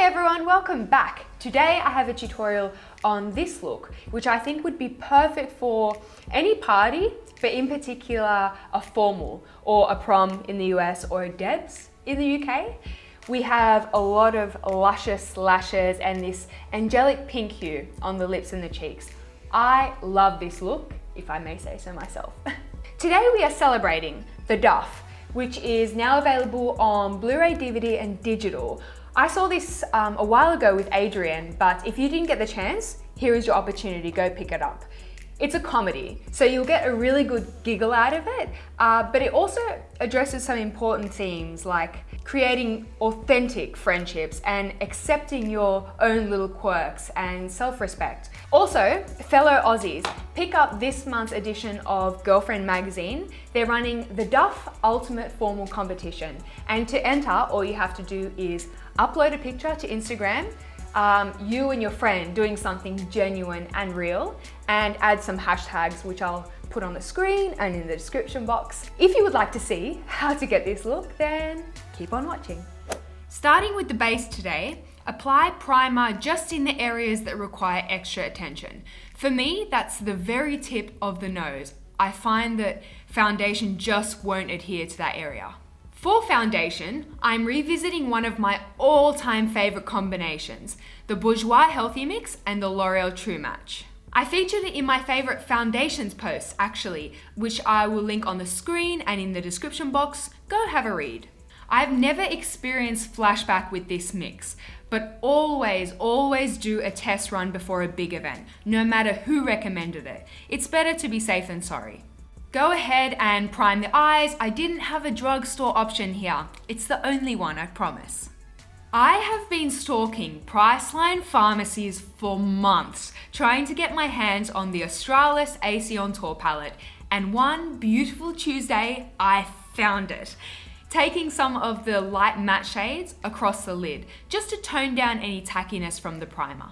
everyone, welcome back. Today I have a tutorial on this look, which I think would be perfect for any party, but in particular a formal or a prom in the US or a Debs in the UK. We have a lot of luscious lashes and this angelic pink hue on the lips and the cheeks. I love this look, if I may say so myself. Today we are celebrating the Duff, which is now available on Blu-ray, DVD and digital. I saw this a while ago with Adrian, but if you didn't get the chance, here is your opportunity, go pick it up. It's a comedy, so you'll get a really good giggle out of it, but it also addresses some important themes like creating authentic friendships and accepting your own little quirks and self-respect. Also, fellow Aussies, pick up this month's edition of Girlfriend magazine. They're running the Duff Ultimate Formal Competition, and to enter, all you have to do is upload a picture to Instagram, you and your friend doing something genuine and real, and add some hashtags, which I'll put on the screen and in the description box. If you would like to see how to get this look, then keep on watching. Starting with the base today, apply primer just in the areas that require extra attention. For me, that's the very tip of the nose. I find that foundation just won't adhere to that area. For foundation, I'm revisiting one of my all-time favorite combinations, the Bourjois Healthy Mix and the L'Oreal True Match. I featured it in my favorite foundations post actually, which I will link on the screen and in the description box. Go have a read. I've never experienced flashback with this mix, but always do a test run before a big event, no matter who recommended it. It's better to be safe than sorry. Go ahead and prime the eyes. I didn't have a drugstore option here. It's the only one, I promise. I have been stalking Priceline pharmacies for months, trying to get my hands on the Australis AC on Tour palette, and one beautiful Tuesday, I found it. Taking some of the light matte shades across the lid, just to tone down any tackiness from the primer.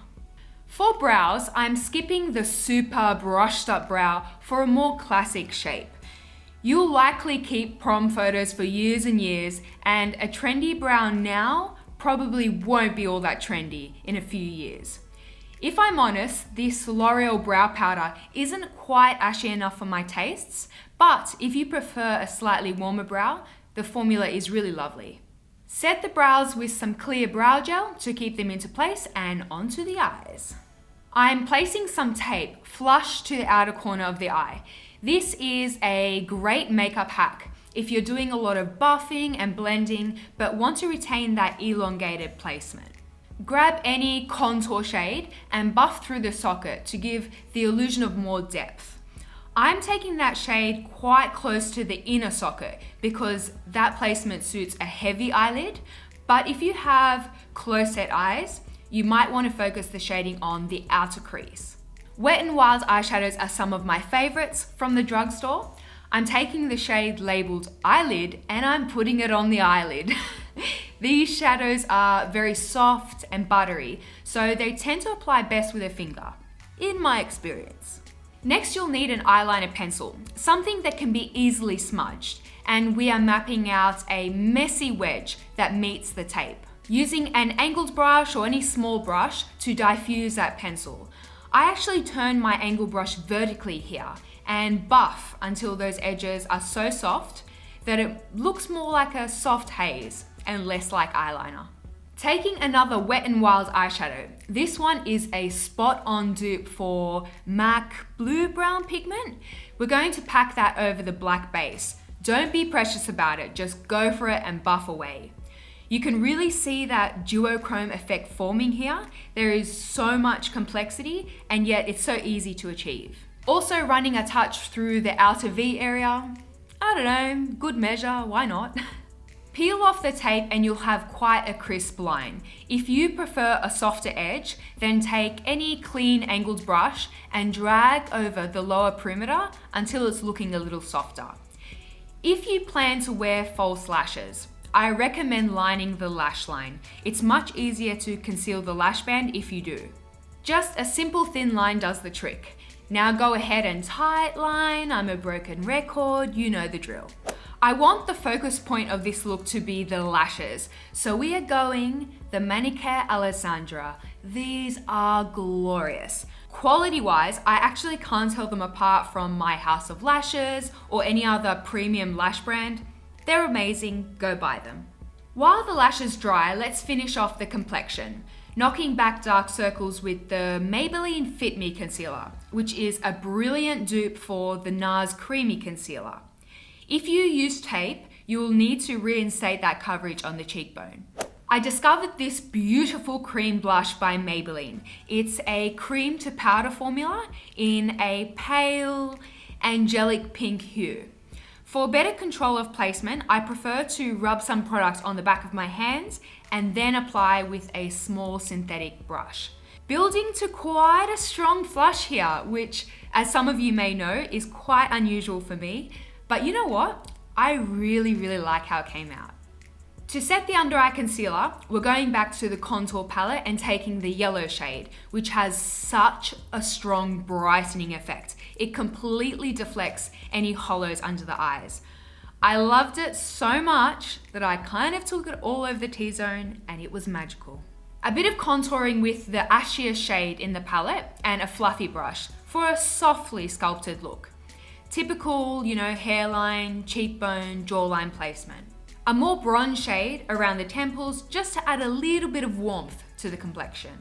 For brows, I'm skipping the super brushed up brow for a more classic shape. You'll likely keep prom photos for years and years, and a trendy brow now probably won't be all that trendy in a few years. If I'm honest, this L'Oreal brow powder isn't quite ashy enough for my tastes, but if you prefer a slightly warmer brow, the formula is really lovely. Set the brows with some clear brow gel to keep them into place and onto the eyes. I'm placing some tape flush to the outer corner of the eye. This is a great makeup hack if you're doing a lot of buffing and blending but want to retain that elongated placement. Grab any contour shade and buff through the socket to give the illusion of more depth. I'm taking that shade quite close to the inner socket because that placement suits a heavy eyelid, but if you have close set eyes, you might want to focus the shading on the outer crease. Wet n Wild eyeshadows are some of my favorites from the drugstore. I'm taking the shade labeled eyelid and I'm putting it on the eyelid. These shadows are very soft and buttery, so they tend to apply best with a finger, in my experience. Next, you'll need an eyeliner pencil, something that can be easily smudged, and we are mapping out a messy wedge that meets the tape. Using an angled brush or any small brush to diffuse that pencil. I actually turn my angled brush vertically here and buff until those edges are so soft that it looks more like a soft haze and less like eyeliner. Taking another Wet n Wild eyeshadow. This one is a spot-on dupe for MAC Blue Brown pigment. We're going to pack that over the black base. Don't be precious about it, just go for it and buff away. You can really see that duochrome effect forming here. There is so much complexity and yet it's so easy to achieve. Also running a touch through the outer V area. I don't know, good measure, why not? Peel off the tape and you'll have quite a crisp line. If you prefer a softer edge, then take any clean angled brush and drag over the lower perimeter until it's looking a little softer. If you plan to wear false lashes, I recommend lining the lash line. It's much easier to conceal the lash band if you do. Just a simple thin line does the trick. Now go ahead and tight line, I'm a broken record, you know the drill. I want the focus point of this look to be the lashes. So we are going the Manicure Alessandra. These are glorious. Quality-wise, I actually can't tell them apart from my House of Lashes or any other premium lash brand. They're amazing, go buy them. While the lashes dry, let's finish off the complexion. Knocking back dark circles with the Maybelline Fit Me Concealer, which is a brilliant dupe for the NARS Creamy Concealer. If you use tape, you will need to reinstate that coverage on the cheekbone. I discovered this beautiful cream blush by Maybelline. It's a cream to powder formula in a pale, angelic pink hue. For better control of placement, I prefer to rub some product on the back of my hands and then apply with a small synthetic brush. Building to quite a strong flush here, which, as some of you may know, is quite unusual for me. But you know what? I really like how it came out. To set the under eye concealer, we're going back to the contour palette and taking the yellow shade, which has such a strong brightening effect. It completely deflects any hollows under the eyes. I loved it so much that I kind of took it all over the T-zone and it was magical. A bit of contouring with the ashier shade in the palette and a fluffy brush for a softly sculpted look. Typical, hairline, cheekbone, jawline placement. A more bronze shade around the temples just to add a little bit of warmth to the complexion.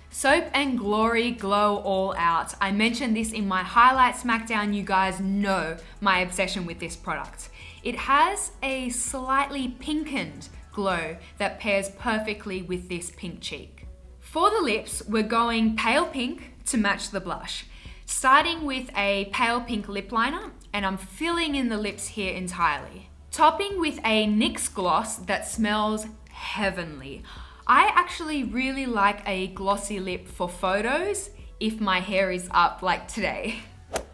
Soap and Glory Glow All Out. I mentioned this in my highlight smackdown. You guys know my obsession with this product. It has a slightly pinkened glow that pairs perfectly with this pink cheek. For the lips, we're going pale pink to match the blush. Starting with a pale pink lip liner, and I'm filling in the lips here entirely. Topping with a NYX gloss that smells heavenly. I actually really like a glossy lip for photos if my hair is up like today.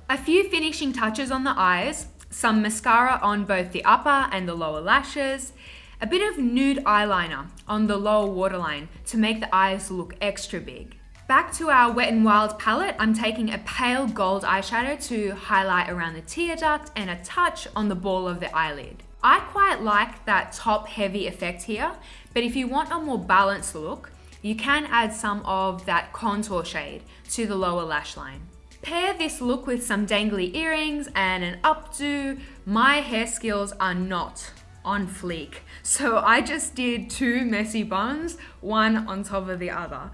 A few finishing touches on the eyes, some mascara on both the upper and the lower lashes, a bit of nude eyeliner on the lower waterline to make the eyes look extra big. Back to our Wet n Wild palette, I'm taking a pale gold eyeshadow to highlight around the tear duct and a touch on the ball of the eyelid. I quite like that top heavy effect here, but if you want a more balanced look, you can add some of that contour shade to the lower lash line. Pair this look with some dangly earrings and an updo. My hair skills are not on fleek, so I just did two messy buns, one on top of the other.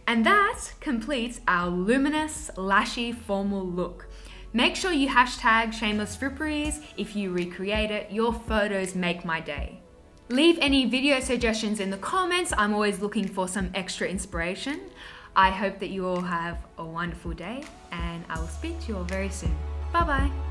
And that completes our luminous, lashy, formal look. Make sure you hashtag shameless fripperies if you recreate it. Your photos make my day. Leave any video suggestions in the comments. I'm always looking for some extra inspiration. I hope that you all have a wonderful day and I will speak to you all very soon. Bye bye.